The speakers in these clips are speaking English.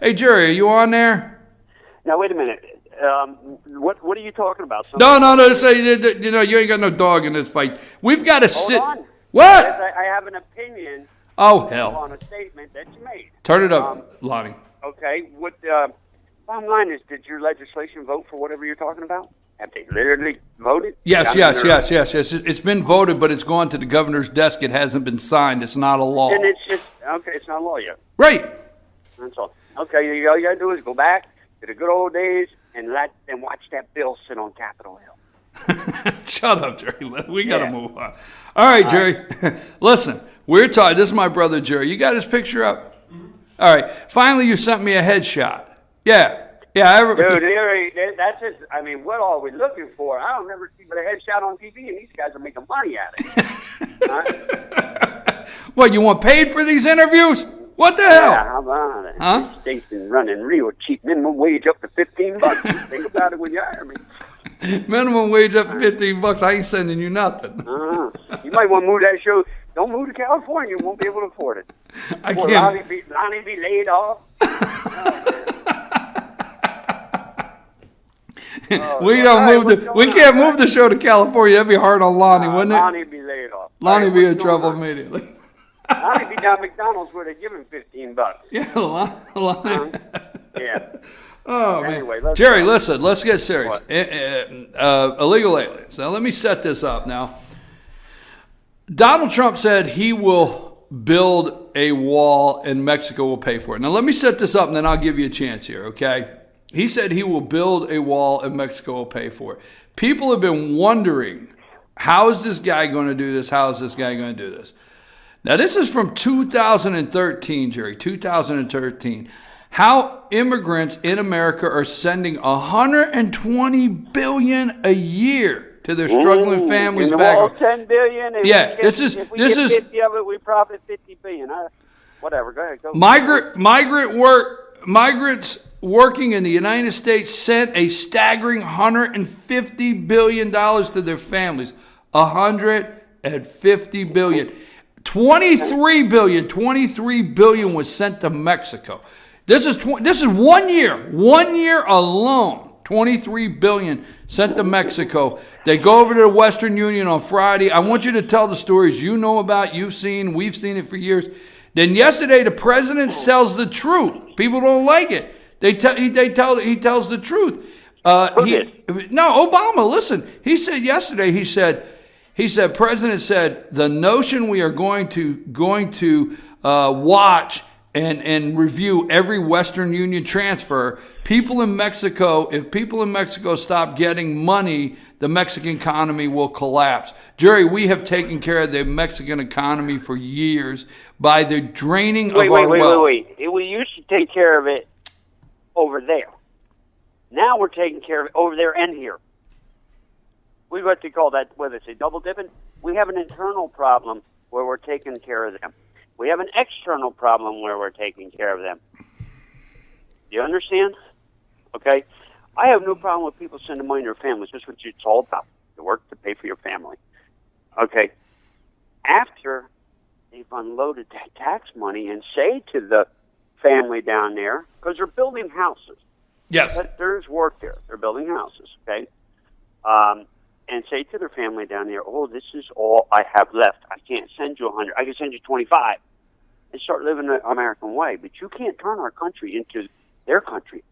Hey, Jerry, are you on there? Now, wait a minute. What are you talking about? No. Say, you ain't got no dog in this fight. We've got to Hold sit. on. Yes, What? I have an opinion Oh, hell. on a statement that you made. Turn it up, Lonnie. Okay. Bottom line is, did your legislation vote for whatever you're talking about? Have they literally voted? Yes. It's been voted, but it's gone to the governor's desk. It hasn't been signed. It's not a law. And it's just, okay, it's not a law yet. Right. That's all. Okay, all you got to do is go back to the good old days and watch that bill sit on Capitol Hill. Shut up, Jerry. We got to move on. All right, Jerry. Listen, we're talking. This is my brother, Jerry. You got his picture up? All right. Finally, you sent me a headshot. Yeah. Dude, that's it. I mean, what all are we looking for? I don't never see but a headshot on TV, and these guys are making money at it. What, you want paid for these interviews? What the hell? Yeah, how about it? Huh? Station running real cheap. Minimum wage up to $15. Think about it when you hire me. Minimum wage up to $15. I ain't sending you nothing. You might want to move that show. Don't move to California. You won't be able to afford it. I can't. Lonnie be laid off. We can't move the show to California. That'd be hard on Lonnie, wouldn't it? Lonnie be laid off. Lonnie be in trouble immediately. Lonnie be down at McDonald's where they give him $15. Yeah, Lonnie. Yeah. Oh, anyway, man. Jerry, listen, let's get serious. Illegal aliens. Now, let me set this up. Now, Donald Trump said he will build a wall and Mexico will pay for it. Now, let me set this up and then I'll give you a chance here, okay? He said he will build a wall and Mexico will pay for it. People have been wondering, how is this guy going to do this? How is this guy going to do this? Now, this is from 2013, Jerry, 2013. How immigrants in America are sending $120 billion a year to their struggling families back home. $10 billion. If we get 50 of it, we profit $50 billion. Whatever. Go ahead. Go. Migrants working in the United States sent a staggering $150 billion to their families. $150 billion. $23 billion was sent to Mexico. This is 1 year. 1 year alone. $23 billion sent to Mexico. They go over to the Western Union on Friday. I want you to tell the stories you know about, you've seen, we've seen it for years. Then yesterday, the president tells the truth. People don't like it. He tells the truth. Obama. Listen, he said yesterday. He said, President said, the notion we are going to watch and review every Western Union transfer. If people in Mexico stop getting money, the Mexican economy will collapse. Jerry, we have taken care of the Mexican economy for years by the draining of our wealth. Wait. We used to take care of it over there. Now we're taking care of it over there and here. We what they call that, whether it's a double dipping. We have an internal problem where we're taking care of them. We have an external problem where we're taking care of them. You understand? Okay? I have no problem with people sending money to their families. That's what it's all about. To work to pay for your family. Okay? After they've unloaded that tax money and say to the family down there, because they're building houses. Yes. But there's work there. They're building houses, okay? And say to their family down there, oh, this is all I have left. I can't send you 100. I can send you 25. And start living the American way. But you can't turn our country into their country.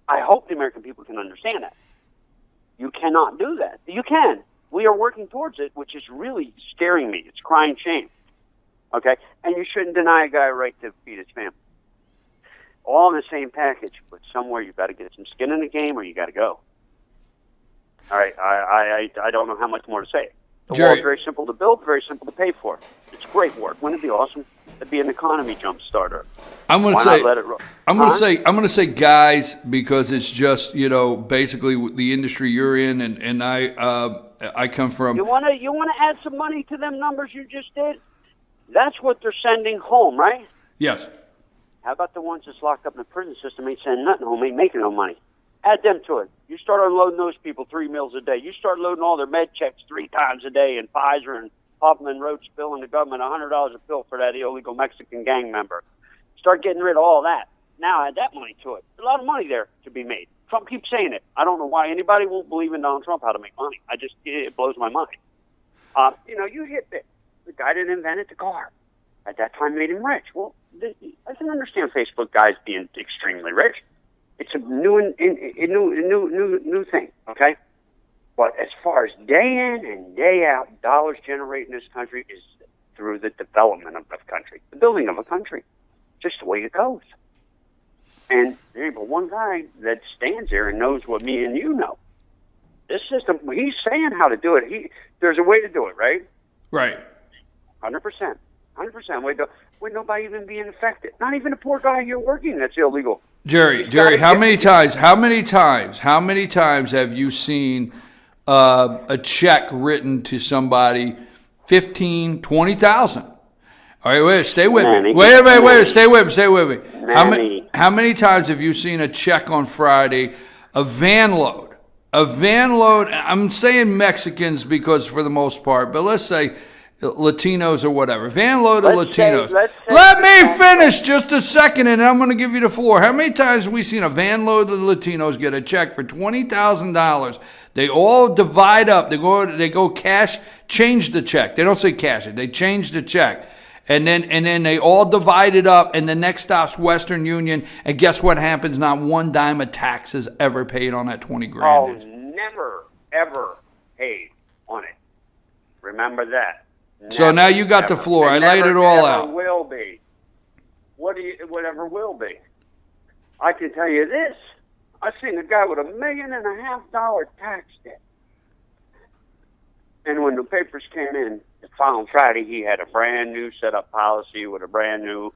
I hope the American people can understand that. You cannot do that. You can. We are working towards it, which is really scaring me. It's crying shame. Okay? And you shouldn't deny a guy a right to feed his family. All in the same package, but somewhere you've got to get some skin in the game or you got to go. All right, I don't know how much more to say. The wall's very simple to build, very simple to pay for. It's great work. Wouldn't it be awesome? It'd be an economy jump starter. I'm going to say guys, because it's just, basically the industry you're in, and I come from. You want to add some money to them numbers you just did? That's what they're sending home, right? Yes. How about the ones that's locked up in the prison system, ain't sending nothing home, ain't making no money? Add them to it. You start unloading those people 3 meals a day. You start loading all their med checks 3 times a day, and Pfizer and Huffman Roach billing the government $100 a pill for that illegal Mexican gang member. Start getting rid of all that. now add that money to it. There's a lot of money there to be made. Trump keeps saying it. I don't know why anybody won't believe in Donald Trump how to make money. It blows my mind. You hit the guy that invented the car. At that time, made him rich. Well, I can understand Facebook guys being extremely rich. It's a new thing, okay? But as far as day in and day out, dollars generated in this country is through the development of the country, the building of a country. Just the way it goes. And there ain't but one guy that stands there and knows what me and you know. This system, he's saying how to do it. There's a way to do it, right? Right. 100%. 100% way to do it. With nobody even being affected. Not even a poor guy here working that's illegal. Jerry, how many times have you seen a check written to somebody, 15, 20,000? All right, wait, stay with me. Wait, stay with me. How many times have you seen a check on Friday, a van load? I'm saying Mexicans because for the most part, but let's say Latinos or whatever. Van load of Latinos. Let me finish just a second and I'm going to give you the floor. How many times have we seen a van load of Latinos get a check for $20,000? They all divide up. They go cash, change the check. They don't say cash it. They change the check. And then they all divide it up, and the next stop's Western Union. And guess what happens? Not one dime of taxes ever paid on that $20,000. Oh, never, ever paid on it. Remember that. So now you got the floor. I laid it all out. Will be. Whatever will be. I can tell you this. I seen a guy with $1.5 million tax debt. And when the papers came in the following Friday, he had a brand new setup policy with a brand new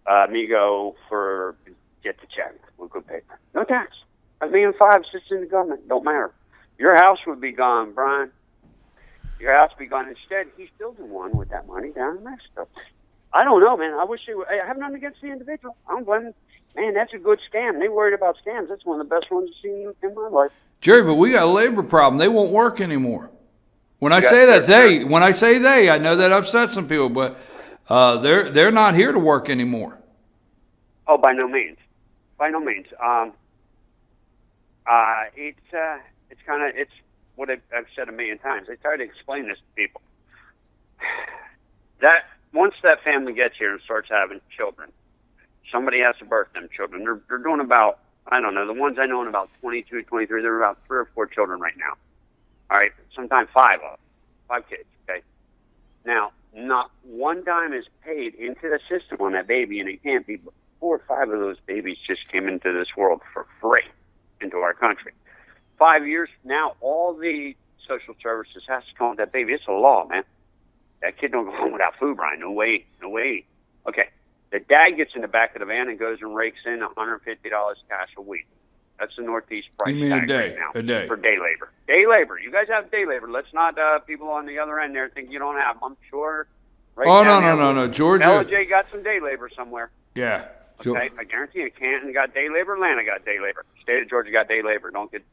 Amigo for get the check with good paper. No tax. $1.5 million sits in the government. Don't matter. Your house would be gone, Brian. Your house would be gone. Instead, he's building one with that money down in Mexico. I don't know, man. I have nothing against the individual. I don't blame him. Man, that's a good scam. They worried about scams. That's one of the best ones I've seen in my life. Jerry, but we got a labor problem. They won't work anymore. When I say they, I know that upsets some people, but they're not here to work anymore. Oh, by no means. By no means. It's what I've said 1,000,000 times. I try to explain this to people. That once that family gets here and starts having children, somebody has to birth them children. They're doing about, I don't know, the ones I know in about 22, 23, they're about 3 or 4 children right now. All right, sometimes 5 kids, okay? Now, not one dime is paid into the system on that baby, and it can't be. 4 or 5 of those babies just came into this world for free into our country. 5 years now, all the social services has to come with that baby. It's a law, man. That kid don't go home without food, Brian. No way. Okay, the dad gets in the back of the van and goes and rakes in $150 cash a week. That's the Northeast price you mean tag a day, right now a day. For day labor. Day labor. You guys have day labor. Let's not people on the other end there think you don't have them. I'm sure. Right No. Georgia. LJ got some day labor somewhere. Yeah. Okay, I guarantee you, Canton got day labor. Atlanta got day labor. State of Georgia got day labor. Don't get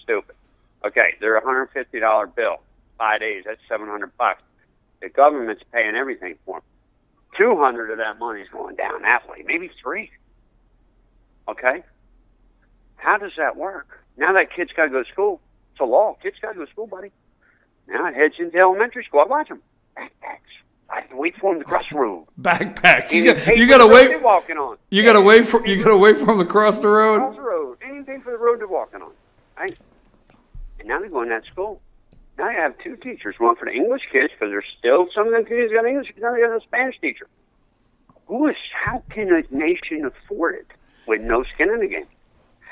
stupid. Okay, they're $150 bill. 5 days. That's $700. The government's paying everything for them. 200 of that money is going down that way. Maybe 3. Okay. How does that work? Now that kid's got to go to school. It's a law. Kids got to go to school, buddy. Now it heads into elementary school. I watch them. Backpacks. I have to wait for them to cross the road. Backpacks. You got to wait. Walking on. You got to wait for them to cross the road. Cross the road. Anything for the road they're walking on. Right? And now they're going to that school. Now you have 2 teachers. One for the English kids because there's still some of them kids got English. Now you got a Spanish teacher. How can a nation afford it with no skin in the game?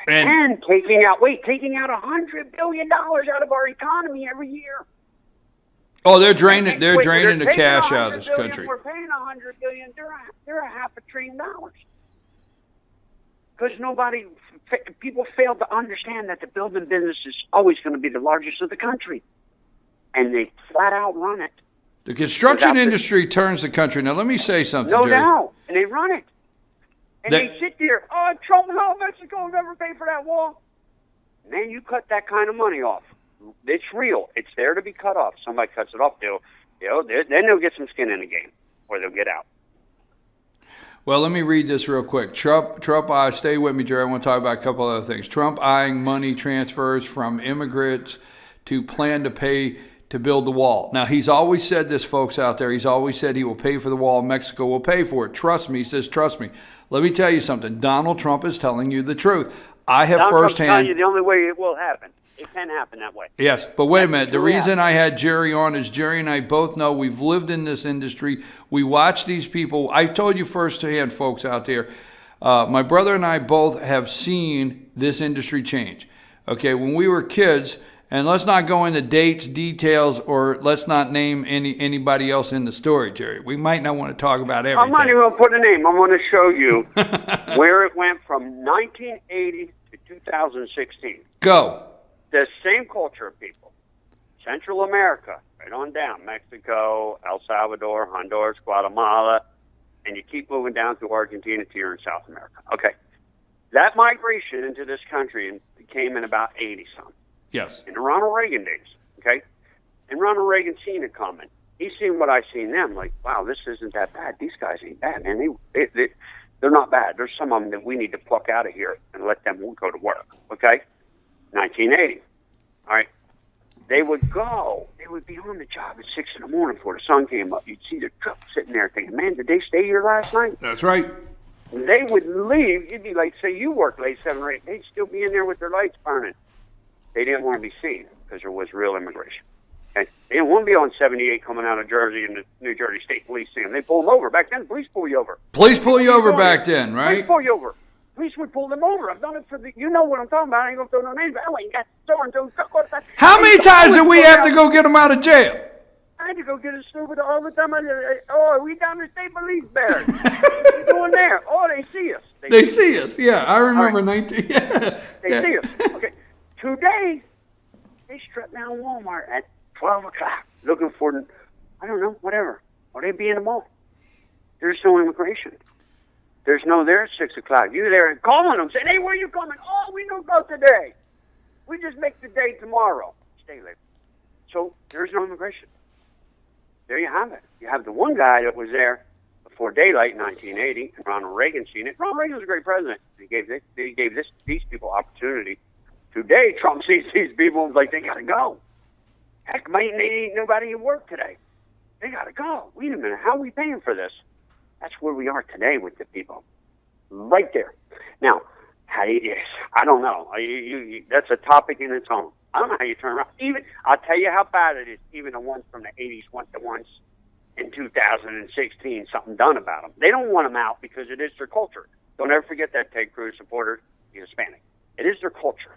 And taking out $100 billion out of our economy every year. Oh, they're draining the cash out of this country. We're paying $100 billion. They're a $500 billion. Because people fail to understand that the building business is always going to be the largest of the country, and they flat out run it. The construction industry turns the country. Now, let me say something, No Jerry. doubt, and they run it. And they sit there, Trump and all Mexico will never pay for that wall. Man, you cut that kind of money off. It's real. It's there to be cut off. Somebody cuts it off, then they'll get some skin in the game, or they'll get out. Well, let me read this real quick. Trump, stay with me, Jerry. I want to talk about a couple other things. Trump eyeing money transfers from immigrants to plan to pay to build the wall. Now, he's always said this, folks out there. He's always said he will pay for the wall. Mexico will pay for it. Trust me. He says, trust me. Let me tell you something. Donald Trump is telling you the truth. I have firsthand. Donald Trump's telling you the only way it will happen. It can happen that way. Yes, but wait a minute. The reason I had Jerry on is Jerry and I both know we've lived in this industry. We watch these people. I told you firsthand, folks out there, my brother and I both have seen this industry change. Okay, when we were kids, and let's not go into dates, details, or let's not name anybody else in the story, Jerry. We might not want to talk about everything. I'm not even going to put a name. I'm going to show you where it went from 1980 to 2016. Go. The same culture of people. Central America, right on down. Mexico, El Salvador, Honduras, Guatemala, and you keep moving down through Argentina to you're in South America. Okay. That migration into this country came in about 80-something. Yes. In the Ronald Reagan days, okay? And Ronald Reagan seen it coming. He's seen what I seen them. Like, wow, this isn't that bad. These guys ain't bad, man. They're not bad. There's some of them that we need to pluck out of here and let them go to work, okay? 1980. All right. They would be on the job at 6 in the morning before the sun came up. You'd see their truck sitting there thinking, man, did they stay here last night? That's right. They would leave. You'd be like, say you worked late 7 or 8. They'd still be in there with their lights burning. They didn't want to be seen because there was real immigration. Okay? They didn't want to be on 78 coming out of Jersey and the New Jersey State Police seeing them. They pull them over. Back then, the police pull you over. Police pull you over back then, right? Police pull you over. Police would pull them over. I've done it for you know what I'm talking about. I ain't going to throw no names. I ain't got so-and-so. How many times did we have to go get them out of jail? I had to go get a stupid all the time. We down the state police barracks. What you doing there? Oh, they see us. They see us. Yeah, I remember 19. Yeah. They see us. Okay. Today, they strut down Walmart at 12 o'clock looking for, I don't know, whatever. Or they be in the mall. There's no immigration. There's no there at 6 o'clock. You there and calling them, saying, hey, where you coming? Oh, we don't go today. We just make the day tomorrow. Stay late. So there's no immigration. There you have it. You have the one guy that was there before daylight in 1980, and Ronald Reagan seen it. Ronald Reagan was a great president. He gave these people opportunity. Today, Trump sees these people and like, they got to go. Heck, man, ain't nobody at work today. They got to go. Wait a minute. How are we paying for this? That's where we are today with the people. Right there. Now, I don't know. That's a topic in its own. I don't know how you turn around. I'll tell you how bad it is. Even the ones from the 80s want the ones in 2016, something done about them. They don't want them out because it is their culture. Don't ever forget that, Ted Cruz supporter, he's Hispanic. It is their culture.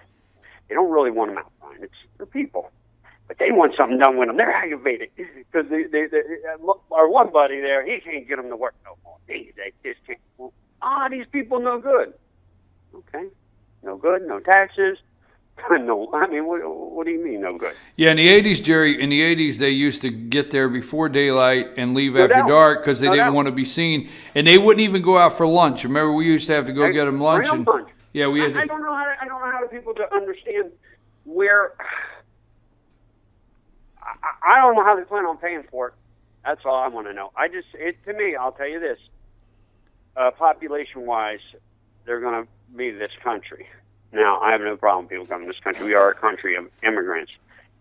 They don't really want them out, Brian. It's their people. But they want something done with them. They're aggravated because our one buddy there, he can't get them to work no more. They just can't. These people no good. Okay, no good, no taxes. No, I mean, what do you mean no good? Yeah, in the 80s, Jerry, in the 80s, they used to get there before daylight and leave after dark because they didn't want to be seen. And they wouldn't even go out for lunch. Remember, we used to have to go get them lunch. Lunch. Yeah, we had to. I don't know how the people to understand where. I don't know how they plan on paying for it. That's all I want to know. To me, I'll tell you this. Population-wise, they're going to be this country. Now, I have no problem with people coming to this country. We are a country of immigrants.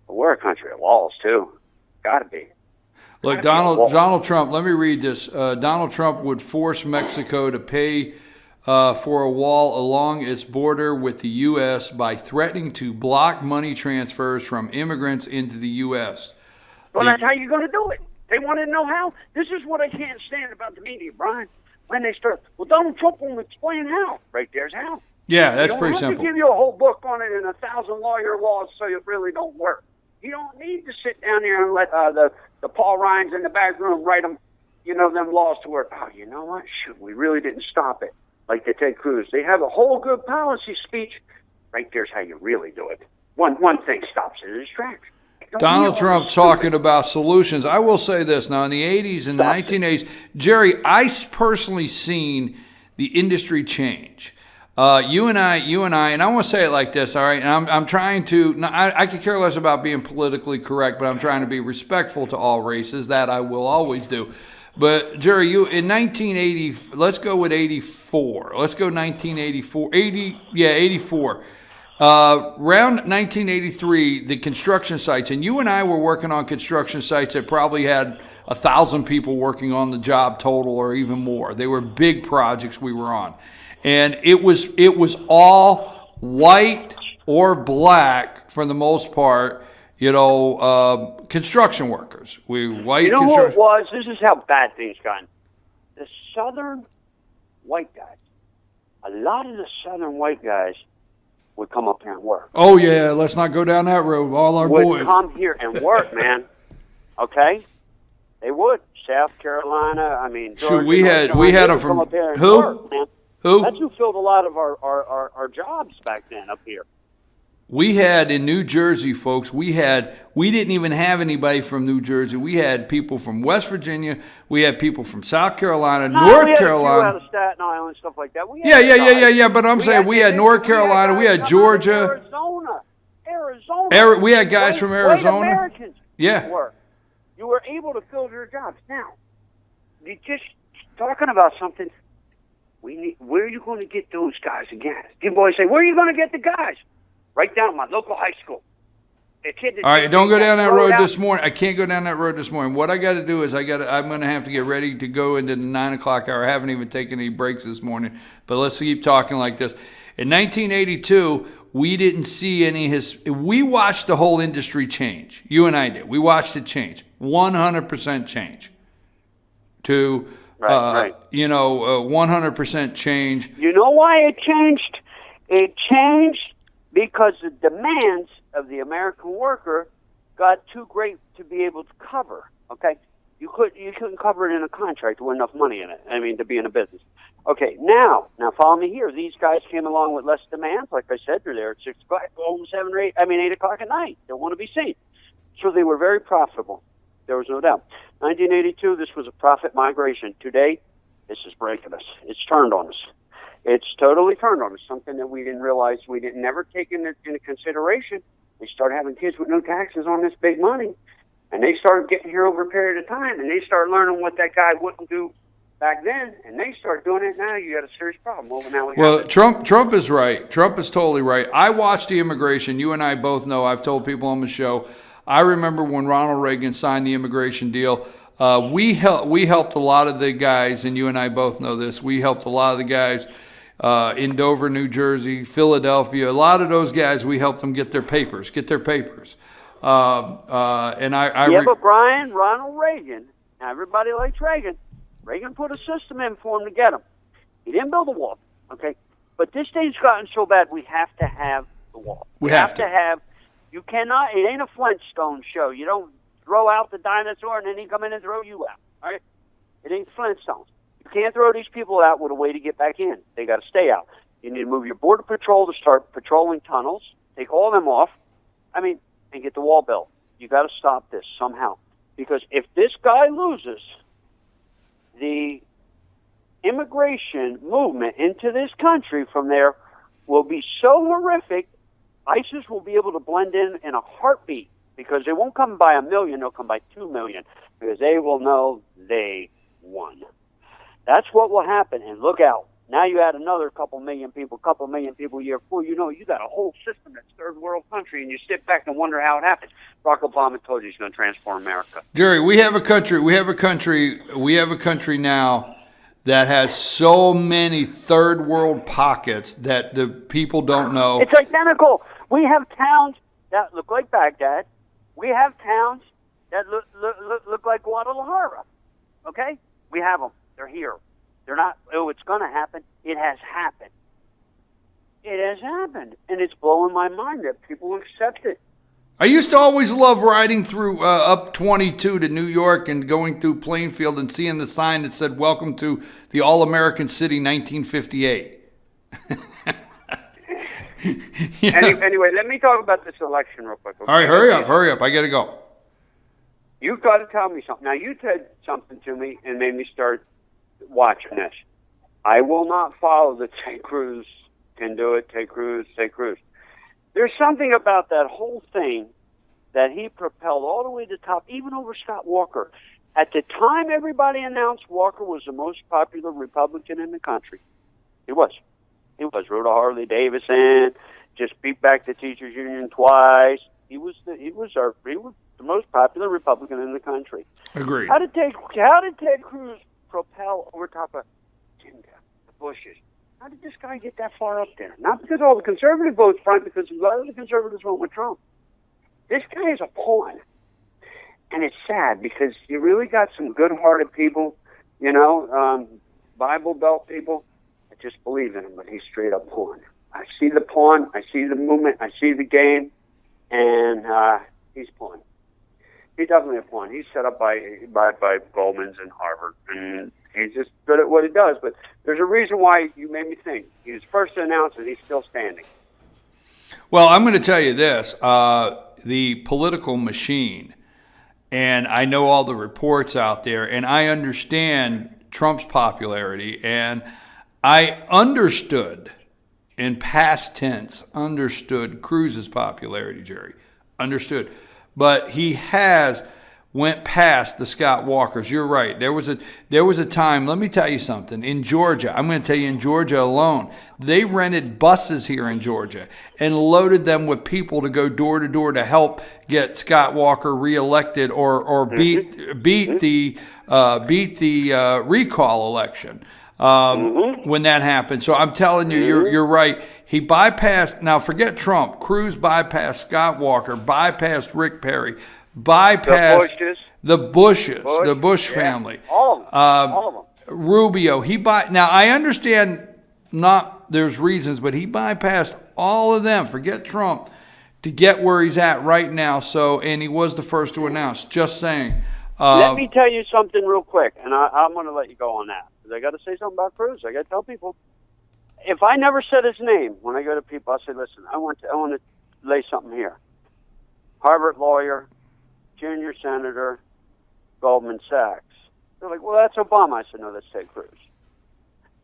But we're a country of laws, too. Got to be. Look, Donald Trump, let me read this. Donald Trump would force Mexico to pay for a wall along its border with the U.S. by threatening to block money transfers from immigrants into the U.S. Well, that's how you're going to do it. They want to know how. This is what I can't stand about the media, Brian. When they start, well, Donald Trump will explain how. Right there's how. Yeah, that's pretty simple. I don't have to give you a whole book on it and 1,000 lawyer laws so it really don't work. You don't need to sit down there and let the Paul Ryans in the back room write them, them laws to work. Oh, you know what? Shoot, we really didn't stop it. Like the Ted Cruz. They have a whole good policy speech. Right there's how you really do it. One thing stops it. It distracts. Donald Trump talking about solutions. I will say this. Now, in the 80s and the 1980s, Jerry, I personally seen the industry change. You and I, and I want to say it like this, all right? And I'm trying to, I could care less about being politically correct, but I'm trying to be respectful to all races. That I will always do. But Jerry, you in 1980. Let's go with 84. Let's go 1984. 84. Around 1983, the construction sites, and you and I were working on construction sites that probably had 1,000 people working on the job total, or even more. They were big projects we were on, and it was all white or black for the most part. Construction workers. White. You know who it was? This is how bad things got. The Southern white guys. A lot of the Southern white guys would come up here and work. Oh yeah, let's not go down that road. All our would boys come here and work, man. Okay, they would. South Carolina. I mean, Georgia, we had them from who? Work, man. Who? That's who filled a lot of our jobs back then up here. We had in New Jersey, folks, we didn't even have anybody from New Jersey. We had people from West Virginia. We had people from South Carolina, North Carolina. We had a few out of Staten Island, stuff like that. Yeah. But I'm saying we had North Carolina. We had Georgia. Arizona. We had guys from Arizona. White Americans. Yeah. You were able to fill your jobs. Now, you just talking about something. Where are you going to get those guys again? People always say, where are you going to get the guys? Right down at my local high school. All right, don't go down that road this morning. I can't go down that road this morning. What I got to do is I'm going to have to get ready to go into the 9 o'clock hour. I haven't even taken any breaks this morning, but let's keep talking like this. In 1982, we didn't see we watched the whole industry change. You and I did. We watched it change. 100% change. To, right. 100% change. You know why it changed? It changed because the demands of the American worker got too great to be able to cover. Okay, you couldn't cover it in a contract. There wasn't enough money in it. I mean, to be in a business. Okay, now follow me here. These guys came along with less demands. Like I said, they're there at 6 o'clock, almost 8 o'clock at night. Don't want to be seen. So they were very profitable. There was no doubt. 1982, this was a profit migration. Today, this is breaking us. It's turned on us. It's totally turned on us, something that we didn't realize, we didn't never take into consideration. They started having kids with no taxes on this big money, and they started getting here over a period of time, and they started learning what that guy wouldn't do back then, and they start doing it now. You got a serious problem. Trump is right. Trump is totally right. I watched the immigration. You and I both know. I've told people on the show. I remember when Ronald Reagan signed the immigration deal. We helped a lot of the guys, and you and I both know this. We helped a lot of the guys in Dover, New Jersey, Philadelphia. A lot of those guys, we helped them get their papers. But Brian, Ronald Reagan, now everybody likes Reagan. Reagan put a system in for him to get them. He didn't build the wall, okay? But this thing's gotten so bad, we have to have the wall. We have to have. You cannot. It ain't a Flintstone show. You don't throw out the dinosaur and then he come in and throw you out. All right? It ain't Flintstones. You can't throw these people out with a way to get back in. They got to stay out. You need to move your border patrol to start patrolling tunnels. Take all of them off. And get the wall built. You got to stop this somehow, because if this guy loses, the immigration movement into this country from there will be so horrific. ISIS will be able to blend in a heartbeat, because they won't come by 1 million, they'll come by 2 million, because they will know they won. That's what will happen, and look out. Now you add another couple million people a year. Before you know it, you got a whole system that's third world country, and you sit back and wonder how it happened. Barack Obama told you he's going to transform America. Jerry, we have a country now that has so many third world pockets that the people don't know. It's identical. We have towns that look like Baghdad. We have towns that look like Guadalajara. Okay? We have them. They're here. They're not, it's going to happen. It has happened. It has happened. And it's blowing my mind that people accept it. I used to always love riding through up 22 to New York and going through Plainfield and seeing the sign that said, "Welcome to the All-American City 1958. Anyway, let me talk about this election real quick. Okay? All right, hurry up. I got to go. You've got to tell me something. Now, you said something to me and made me start watching this. I will not follow the Ted Cruz can do it, Ted Cruz. There's something about that whole thing that he propelled all the way to the top, even over Scott Walker. At the time, everybody announced Walker was the most popular Republican in the country. He was. He was. Rode a Harley Davidson, just beat back the teachers union twice. He was the most popular Republican in the country. Agreed. How did Ted Cruz propel over top of the Bushes? How did this guy get that far up there? Not because all the conservative votes front, because a lot of the conservatives went with Trump. This guy is a pawn. And it's sad because you really got some good-hearted people, Bible Belt people that just believe in him, but he's straight up pawn. I see the pawn, I see the movement, I see the game, and he's pawn. He's definitely a pawn. He's set up by Goldman's and Harvard, and he's just good at what he does. But there's a reason why you made me think. He was first to announce it. He's still standing. Well, I'm going to tell you this. The political machine, and I know all the reports out there, and I understand Trump's popularity, and I understood, in past tense, understood Cruz's popularity, Jerry. Understood. But he has went past the Scott Walkers. You're right. There was a time, let me tell you something, in Georgia, I'm going to tell you in Georgia alone, they rented buses here in Georgia and loaded them with people to go door to door to help get Scott Walker reelected or beat the recall election. When that happened. So I'm telling you, you're right. He bypassed, now forget Trump, Cruz bypassed Scott Walker, bypassed Rick Perry, bypassed the Bushes, the Bush family. All of them. Rubio. Now I understand there's reasons, but he bypassed all of them. Forget Trump to get where he's at right now. So, and he was the first to announce, just saying. Let me tell you something real quick, and I'm going to let you go on that. I got to say something about Cruz. I got to tell people. If I never said his name when I go to people, I say, "Listen, I want to lay something here." Harvard lawyer, junior senator, Goldman Sachs. They're like, "Well, that's Obama." I said, "No, that's Ted Cruz."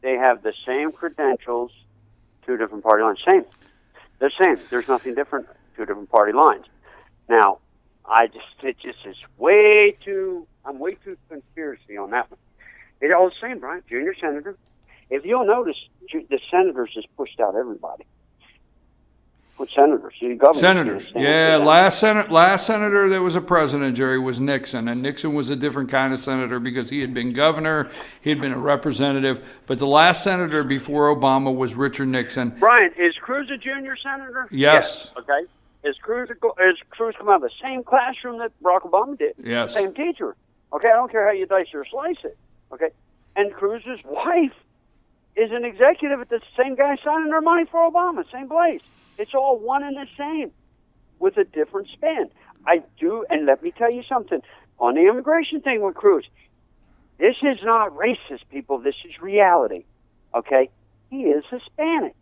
They have the same credentials, two different party lines. Same. They're same. There's nothing different. Two different party lines. Now, it just is way too. I'm way too conspiracy on that one. It's all the same, Brian. Junior senator. If you'll notice, the senators just pushed out everybody. What senators? Senators. Yeah, last senator that was a president, Jerry, was Nixon. And Nixon was a different kind of senator because he had been governor, he had been a representative. But the last senator before Obama was Richard Nixon. Brian, is Cruz a junior senator? Yes. Okay. Is Cruz come out of the same classroom that Barack Obama did? Yes. Same teacher. Okay, I don't care how you dice or slice it. Okay. And Cruz's wife is an executive at the same guy signing their money for Obama, same place. It's all one and the same with a different spin. I do, and let me tell you something. On the immigration thing with Cruz, this is not racist, people. This is reality, okay? He is Hispanic.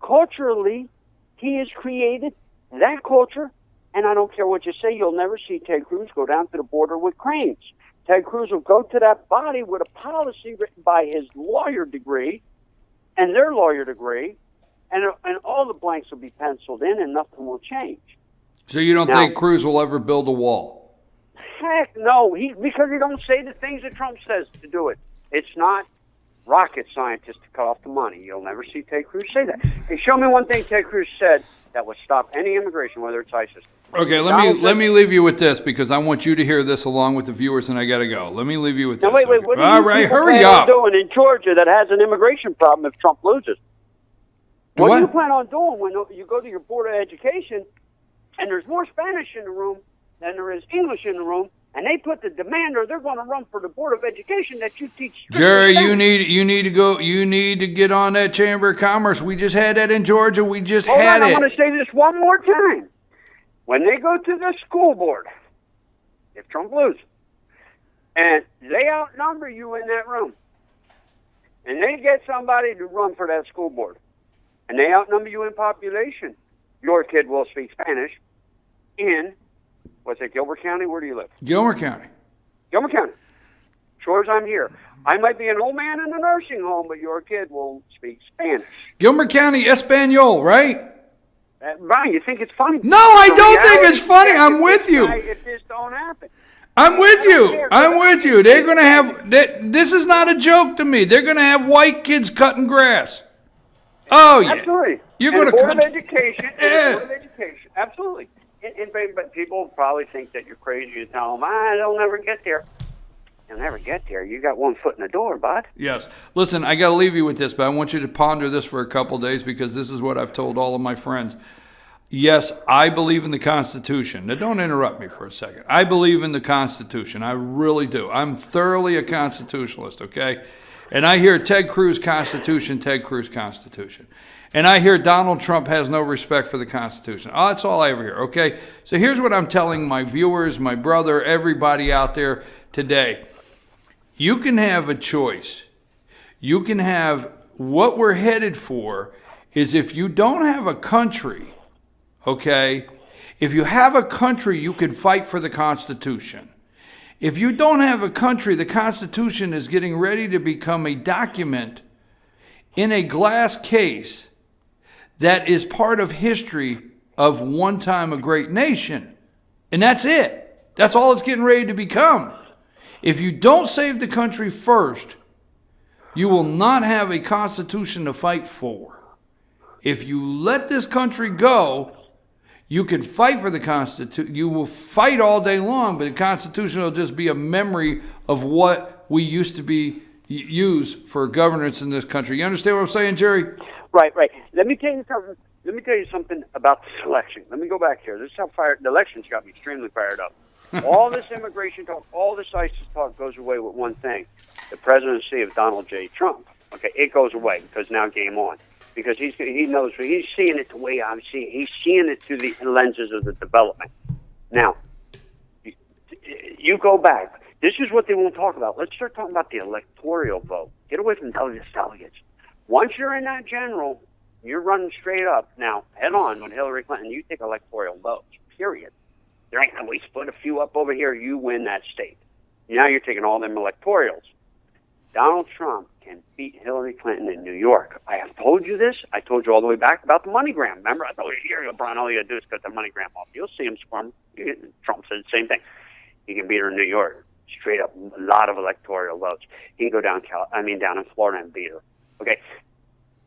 Culturally, he has created that culture, and I don't care what you say, you'll never see Ted Cruz go down to the border with cranes. Ted Cruz will go to that body with a policy written by his lawyer degree and their lawyer degree, and all the blanks will be penciled in and nothing will change. So you don't think Cruz will ever build a wall? Heck no, because he don't say the things that Trump says to do it. It's not rocket scientist to cut off the money. You'll never see Ted Cruz say that. Hey, show me one thing Ted Cruz said that would stop any immigration, whether it's ISIS. Okay, let me leave you with this because I want you to hear this along with the viewers, and I got to go. Let me leave you with this. Now, wait. What do all right, hurry up. Doing in Georgia that has an immigration problem if Trump loses? What do you plan on doing when you go to your Board of Education and there's more Spanish in the room than there is English in the room, and they put the demand or they're going to run for the Board of Education that you teach? Jerry, you need to go. You need to get on that Chamber of Commerce. We just had that in Georgia. We just had it. I want to say this one more time. When they go to the school board, if Trump loses, and they outnumber you in that room, and they get somebody to run for that school board, and they outnumber you in population, your kid will speak Spanish in, what's it, Gilbert County? Where do you live? Gilmer County. Gilmer County. Sure as I'm here. I might be an old man in a nursing home, but your kid will speak Spanish. Gilmer County Espanol, right? Brian, you think it's funny? No, I don't think it's funny. I'm with you. If this don't happen. I'm with you. I'm with you. They're going to have, this is not a joke to me. They're going to have white kids cutting grass. Oh, yeah. Absolutely. You're going to cut. Board of Education. Board of Education. Absolutely. But people probably think that you're crazy to tell them, they'll never get there. They'll never get there. You got one foot in the door, bud. Yes. Listen, I got to leave you with this, but I want you to ponder this for a couple of days because this is what I've told all of my friends. Yes, I believe in the Constitution. Now, don't interrupt me for a second. I believe in the Constitution. I really do. I'm thoroughly a constitutionalist, okay? And I hear Ted Cruz Constitution, Ted Cruz Constitution. And I hear Donald Trump has no respect for the Constitution. Oh, that's all I ever hear, okay? So here's what I'm telling my viewers, my brother, everybody out there today. You can have a choice. You can have, what we're headed for is if you don't have a country, okay, if you have a country, you can fight for the Constitution. If you don't have a country, the Constitution is getting ready to become a document in a glass case that is part of history of one time a great nation. And that's it. That's all it's getting ready to become. If you don't save the country first, you will not have a constitution to fight for. If you let this country go, you can fight for the Constitution. You will fight all day long, but the Constitution will just be a memory of what we used to be use for governance in this country. You understand what I'm saying, Jerry? Right. Let me tell you something. Let me tell you something about this election. Let me go back here. This is how the election's got me extremely fired up. All this immigration talk, all this ISIS talk goes away with one thing: the presidency of Donald J. Trump. Okay, it goes away because now game on. Because he knows, he's seeing it the way I'm seeing it. He's seeing it through the lenses of the development. Now, you go back. This is what they won't talk about. Let's start talking about the electoral vote. Get away from delegates. Once you're in that general, you're running straight up. Now, head on with Hillary Clinton. You take electoral votes, period. There ain't no, we split a few up over here. You win that state. Now you're taking all them electorals. Donald Trump can beat Hillary Clinton in New York. I have told you this. I told you all the way back about the MoneyGram. Remember, I told you, here, Brian, all you got to do is cut the MoneyGram off. You'll see him squirm. Trump said the same thing. He can beat her in New York. Straight up, a lot of electoral votes. He can go down in Florida and beat her. Okay.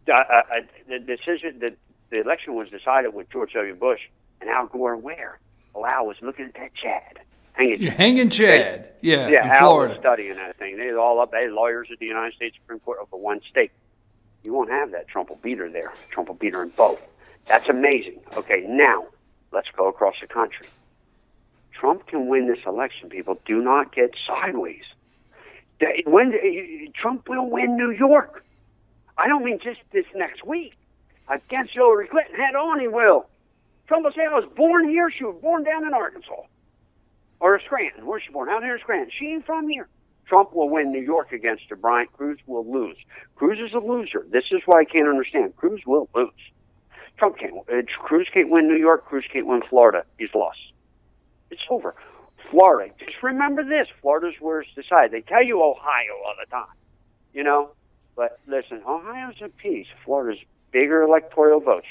The decision, the election was decided with George W. Bush and Al Gore where? Well, Al was looking at that Chad. Hanging Chad. Yeah, in Al Florida. was studying that thing. They're all up. They lawyers at the United States Supreme Court over one state. You won't have that. Trump will beat her there. Trump will beat her in both. That's amazing. Okay, now let's go across the country. Trump can win this election, people. Do not get sideways. Trump will win New York. I don't mean just this next week. Against Hillary Clinton, head on he will. Trump will say, I was born here. She was born down in Arkansas. Or Scranton. Where's she born? Out here in Scranton. She ain't from here. Trump will win New York against her. Bryant. Cruz will lose. Cruz is a loser. This is why I can't understand. Cruz will lose. Trump can't. Cruz can't win New York. Cruz can't win Florida. He's lost. It's over. Florida. Just remember this. Florida's where it's decided. They tell you Ohio all the time. You know? But listen, Ohio's a piece. Florida's bigger electoral votes.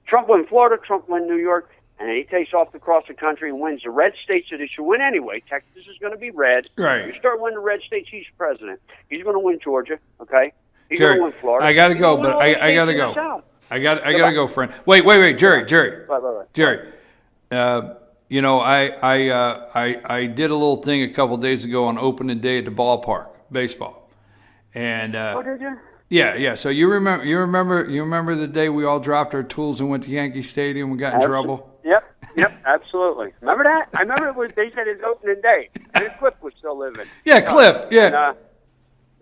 Trump win Florida. Trump win New York. And then he takes off across the country and wins the red states that he should win anyway. Texas is going to be red. Right. You start winning the red states, he's president. He's going to win Georgia, okay? He's going to win Florida. I got to go, but I got to go. I got to go, friend. Wait, Jerry. Bye. Jerry, you know, I did a little thing a couple days ago on opening day at the ballpark, baseball. And oh, did you? Yeah. So you remember the day we all dropped our tools and went to Yankee Stadium and got in trouble? Yep, absolutely. Remember that? I remember they said it's opening day. And Cliff was still living. Yeah, Cliff, yeah.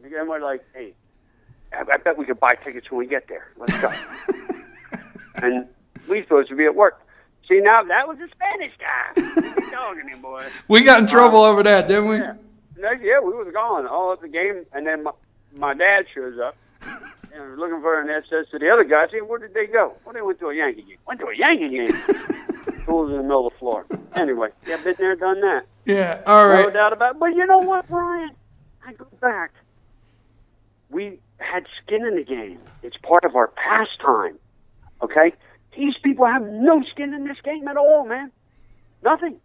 And we're like, hey, I bet we could buy tickets when we get there. Let's go. And we supposed to be at work. See, now that was a Spanish guy. Dogging him, boy. We got in trouble over that, didn't we? Yeah, we was gone all at the game. And then my dad shows up. And we're looking for an says to the other guys, hey, where did they go? Well, they went to a Yankee game. Went to a Yankee game. Tools in the middle of the floor. Anyway, yeah, been there, done that. Yeah, all right. No doubt about it. But you know what, Brian? I go back. We had skin in the game. It's part of our pastime. Okay? These people have no skin in this game at all, man. Nothing.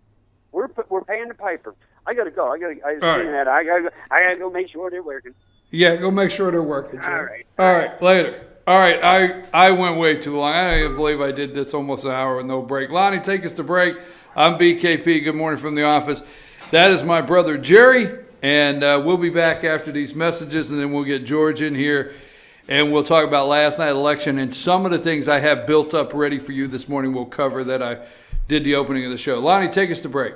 We're paying the piper. I gotta go. I right. gotta go make sure they're working. Yeah, go make sure they're working, Jerry. All right. All right, later. All right, I went way too long. I don't even believe I did this almost an hour with no break. Lonnie, take us to break. I'm BKP. Good morning from the office. That is my brother Jerry, and we'll be back after these messages, and then we'll get George in here, and we'll talk about last night's election and some of the things I have built up ready for you this morning. We'll cover that I did the opening of the show. Lonnie, take us to break.